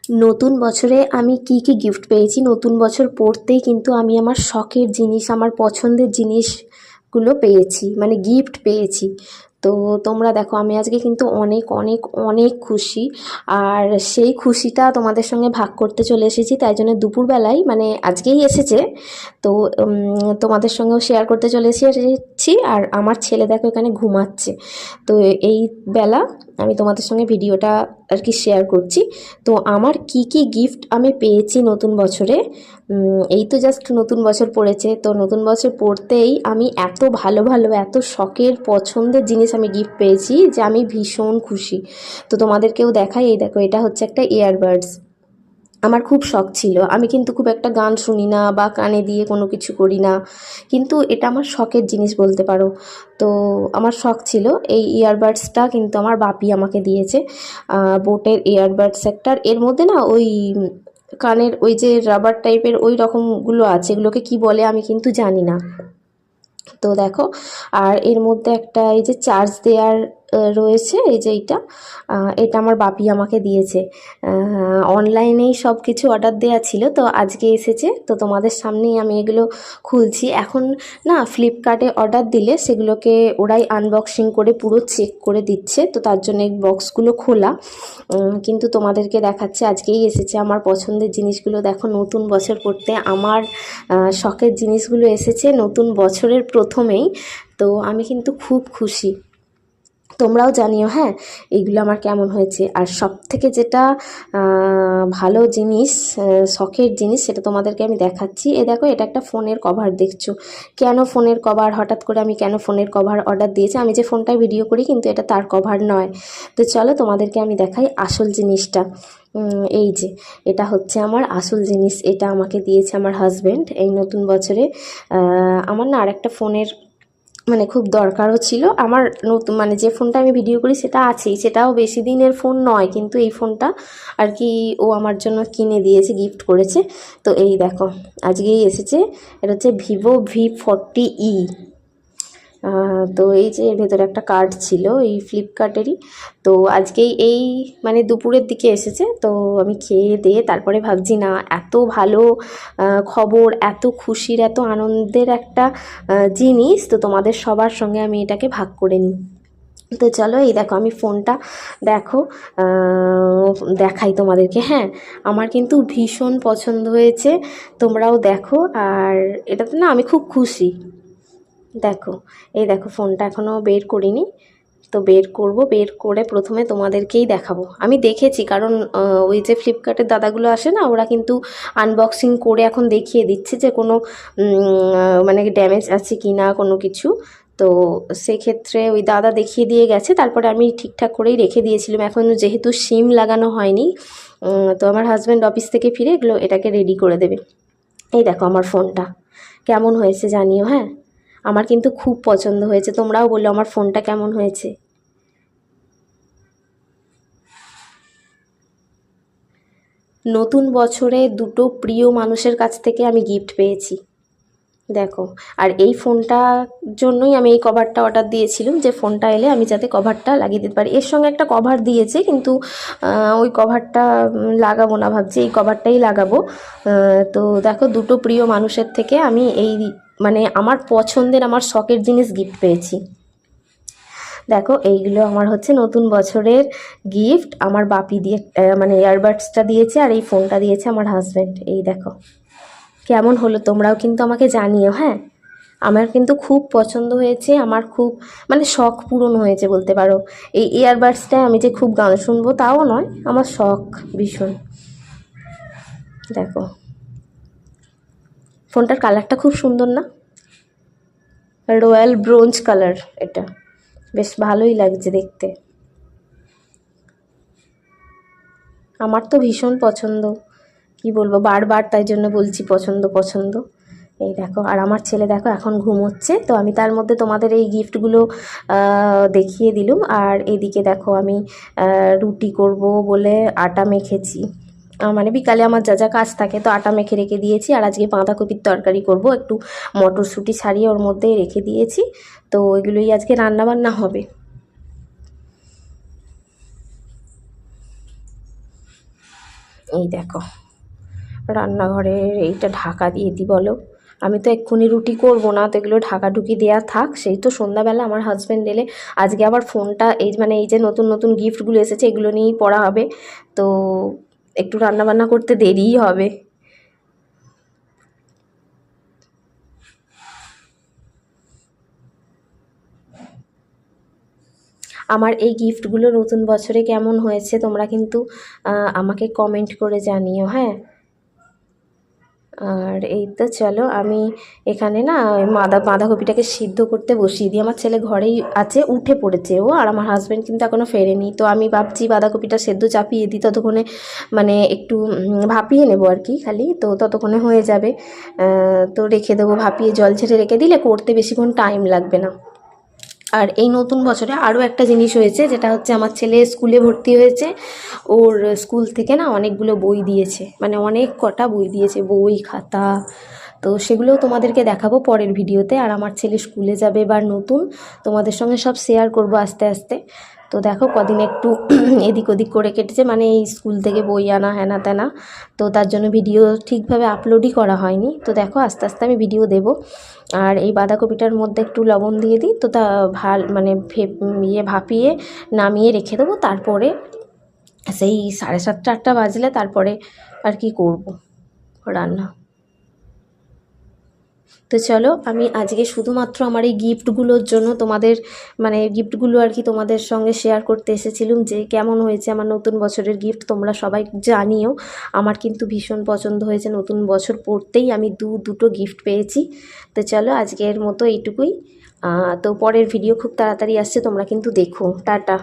নতুন বছরে আমি কি কি গিফট পেয়েছি, নতুন বছর পড়তেই কিন্তু আমি আমার শখের জিনিস, আমার পছন্দের জিনিসগুলো পেয়েছি, মানে গিফট পেয়েছি। তো তোমরা দেখো, আমি আজকে কিন্তু অনেক অনেক অনেক খুশি। আর সেই খুশিটা তোমাদের সঙ্গে ভাগ করতে চলে এসেছি, তাই জন্য দুপুরবেলায়, মানে আজকেই এসেছে, তো তোমাদের সঙ্গেও শেয়ার করতে চলে এসেছি। আর আমার ছেলে দেখো এখানে ঘুমাচ্ছে। তো এই বেলা আমি তোমাদের সঙ্গে ভিডিওটা আর কি শেয়ার করছি। তো আমার কি কি গিফট আমি পেয়েছি নতুন বছরে, এই তো জাস্ট নতুন বছর পড়েছে, তো নতুন বছর পড়তেই আমি এত ভালো ভালো, এত শখের পছন্দের জিনিস আমি গিফট পেয়েছি যে আমি ভীষণ খুশি। তো তোমাদেরকেও দেখাই, এই দেখো, এটা হচ্ছে একটা ইয়ারবাডস। আমার খুব শখ ছিল, আমি কিন্তু খুব একটা গান শুনি না বা কানে দিয়ে কোনো কিছু করি না, কিন্তু এটা আমার শখের জিনিস বলতে পারো। তো আমার শখ ছিল এই ইয়ারবাডসটা, কিন্তু আমার বাপি আমাকে দিয়েছে। বোটের ইয়ারবাডস একটা, এর মধ্যে না ওই কানের ওই যে রাবার টাইপের ওই রকমগুলো আছে, এগুলোকে কি বলে আমি কিন্তু জানি না। তো দেখো, আর এর মধ্যে একটা এই যে চার্জ দেওয়ার রয়েছে, এই যে এটা আমার বাপি আমাকে দিয়েছে। অনলাইনেই সব কিছু অর্ডার দেওয়া ছিল, তো আজকে এসেছে, তো তোমাদের সামনেই আমি এগুলো খুলছি। এখন না ফ্লিপকার্টে অর্ডার দিলে সেগুলোকে ওরাই আনবক্সিং করে পুরো চেক করে দিচ্ছে, তো তার জন্য এই বক্সগুলো খোলা। কিন্তু তোমাদেরকে দেখাচ্ছে, আজকেই এসেছে আমার পছন্দের জিনিসগুলো। দেখো, নতুন বছর পড়তে আমার শখের জিনিসগুলো এসেছে নতুন বছরের প্রথমেই। তো আমি কিন্তু খুব খুশি, তোমরাও জানিও হ্যাঁ এইগুলো আমার কেমন হয়েছে। আর সব থেকে যেটা ভালো জিনিস, শখের জিনিস, সেটা তোমাদেরকে আমি দেখাচ্ছি। এ দেখো, এটা একটা ফোনের কভার দেখছো। কেন ফোনের কভার, হঠাৎ করে আমি কেন ফোনের কভার অর্ডার দিয়েছি? আমি যে ফোনটায় ভিডিও করি কিন্তু এটা তার কভার নয়। তো চলো তোমাদেরকে আমি দেখাই আসল জিনিসটা। এই যে এটা হচ্ছে আমার আসল জিনিস, এটা আমাকে দিয়েছে আমার হাজব্যান্ড এই নতুন বছরে। আমার না আরেকটা ফোনের মানে খুব দরকারও ছিল। আমার নতুন মানে যে ফোনটা আমি ভিডিও করি সেটা আছেই, সেটাও বেশি দিনের ফোন নয়, কিন্তু এই ফোনটা আর কি ও আমার জন্য কিনে দিয়েছে, গিফট করেছে। তো এই দেখো, আজকেই এসেছে। এটা হচ্ছে Vivo V40e। তো এই যে এর ভেতরে একটা কার্ড ছিল এই ফ্লিপকার্টেরই। তো আজকেই এই মানে দুপুরের দিকে এসেছে, তো আমি খেয়ে দিয়ে তারপরে ভাবছি না, এত ভালো খবর, এত খুশির, এত আনন্দের একটা জিনিস, তো তোমাদের সবার সঙ্গে আমি এটাকে ভাগ করে নিই। তো চলো, এই দেখো আমি ফোনটা দেখো, দেখাই তোমাদেরকে। হ্যাঁ, আমার কিন্তু ভীষণ পছন্দ হয়েছে, তোমরাও দেখো। আর এটাতে না আমি খুব খুশি। দেখো, এই দেখো, ফোনটা এখনও বের করিনি, তো বের করব, বের করে প্রথমে তোমাদেরকেই দেখাবো। আমি দেখেছি, কারণ ওই যে ফ্লিপকার্টের দাদাগুলো আসে না, ওরা কিন্তু আনবক্সিং করে এখন দেখিয়ে দিচ্ছে যে কোনো মানে ড্যামেজ আছে কি না কোনো কিছু। তো সেক্ষেত্রে ওই দাদা দেখিয়ে দিয়ে গেছে, তারপরে আমি ঠিকঠাক করেই রেখে দিয়েছিলাম। এখন যেহেতু সিম লাগানো হয়নি, তো আমার হাজব্যান্ড অফিস থেকে ফিরে এটাকে রেডি করে দেবে। এই দেখো আমার ফোনটা কেমন হয়েছে জানিও হ্যাঁ। আমার কিন্তু খুব পছন্দ হয়েছে, তোমরাও বলো আমার ফোনটা কেমন হয়েছে। নতুন বছরে দুটো প্রিয় মানুষের কাছ থেকে আমি গিফট পেয়েছি, দেখো। আর এই ফোনটার জন্যই আমি এই কভারটা অর্ডার দিয়েছিলাম, যে ফোনটা এলে আমি যাতে কভারটা লাগিয়ে দিতে পারি। এর সঙ্গে একটা কভার দিয়েছে, কিন্তু ওই কভারটা লাগাবো না, ভাবছি এই কভারটাই লাগাবো। তো দেখো, দুটো প্রিয় মানুষের থেকে আমি এই মানে আমার পছন্দের, আমার শখের জিনিস গিফট পেয়েছি। দেখো, এইগুলো আমার হচ্ছে নতুন বছরের গিফট, আমার বাপি দিয়ে মানে ইয়ারবাডসটা দিয়েছে, আর এই ফোনটা দিয়েছে আমার হাজব্যান্ড। এই দেখো কেমন হলো, তোমরাও কিন্তু আমাকে জানিও হ্যাঁ। আমার কিন্তু খুব পছন্দ হয়েছে, আমার খুব মানে শখ পূরণ হয়েছে বলতে পারো। এই ইয়ারবাডসটায় আমি যে খুব গান শুনবো তাও নয়, আমার শখ ভীষণ। দেখো, ফোনটার কালারটা খুব সুন্দর না, রয়্যাল ব্রোঞ্জ কালার, এটা বেশ ভালোই লাগছে দেখতে। আমার তো ভীষণ পছন্দ, কি বলবো, বারবার তাই জন্য বলছি পছন্দ পছন্দ। এই দেখো, আর আমার ছেলে দেখো এখন ঘুমোচ্ছে, তো আমি তার মধ্যে তোমাদের এই গিফটগুলো দেখিয়ে দিলুম। আর এদিকে দেখো, আমি রুটি করব বলে আটা মেখেছি, মানে বিকালে আমার যা যা কাজ থাকে, তো আটা মেখে রেখে দিয়েছি। আর আজকে বাঁধাকপির তরকারি করব, একটু মটরশুঁটি ছাড়িয়ে ওর মধ্যে রেখে দিয়েছি, তো ওইগুলোই আজকে রান্না বান্না হবে। এই দেখো রান্নাঘরের এইটা ঢাকা দিয়ে দিই বলো। আমি তো এক্ষুনি রুটি করব না, তো এগুলো ঢাকাঢুকি দেওয়া থাক, সেই তো সন্ধ্যাবেলা আমার হাজব্যান্ড এলে। আজকে আবার ফোনটা এই যে নতুন নতুন গিফটগুলো এসেছে এগুলো নিয়েই পড়া হবে, তো একটু রান্নাবান্না করতে দেরিই হবে। আমার এই গিফটগুলো নতুন বছরে কেমন হয়েছে তোমরা কিন্তু আমাকে কমেন্ট করে জানিও, হ্যাঁ। আর এই তো চলো আমি এখানে না বাঁধাকপিটাকে সিদ্ধ করতে বসিয়ে দিই। আমার ছেলে ঘরেই আছে, উঠে পড়েছে ও, আর আমার হাজব্যান্ড কিন্তু এখনও ফেরেনি। তো আমি ভাবছি বাঁধাকপিটা সেদ্ধ চাপিয়ে দিই, ততক্ষণে মানে একটু ভাপিয়ে নেবো আর কি, খালি তো ততক্ষণে হয়ে যাবে। তো রেখে দেবো, ভাপিয়ে জল ছেড়ে রেখে দিলে করতে বেশিক্ষণ টাইম লাগবে না। আর এই নতুন বছরে আরও একটা জিনিস হয়েছে, যেটা হচ্ছে আমার ছেলে স্কুলে ভর্তি হয়েছে। ওর স্কুল থেকে না অনেকগুলো বই দিয়েছে, মানে অনেক কটা বই দিয়েছে, বই খাতা। তো সেগুলোও তোমাদেরকে দেখাবো পরের ভিডিওতে। আর আমার ছেলে স্কুলে যাবে এবার নতুন, তোমাদের সঙ্গে সব শেয়ার করব আস্তে আস্তে। তো দেখো কদিন একটু এদিক ওদিক করে কেটেছে, মানে এই স্কুল থেকে বই আনা হ্যানা ত্যানা, তো তার জন্য ভিডিও ঠিকভাবে আপলোডই করা হয়নি। তো দেখো আস্তে আস্তে আমি ভিডিও দেবো। আর এই বাঁধাকপিটার মধ্যে একটু লবণ দিয়ে দিই, তো তা মানে ভাপিয়ে নামিয়ে রেখে দেবো। তারপরে সেই 7:30 8টা বাজলে তারপরে আর কি করব রান্না। তো চলো আমি আজকে শুধুমাত্র আমার এই গিফটগুলোর জন্য তোমাদের মানে গিফটগুলো আর কি তোমাদের সঙ্গে শেয়ার করতে এসেছিলাম, যে কেমন হয়েছে আমার নতুন বছরের গিফট তোমরা সবাই জানিও। আমার কিন্তু ভীষণ পছন্দ হয়েছে, নতুন বছর পড়তেই আমি দুটো গিফট পেয়েছি। তো চলো আজকের মতো এইটুকুই। তো পরের ভিডিও খুব তাড়াতাড়ি আসছে, তোমরা কিন্তু দেখো। টাটা।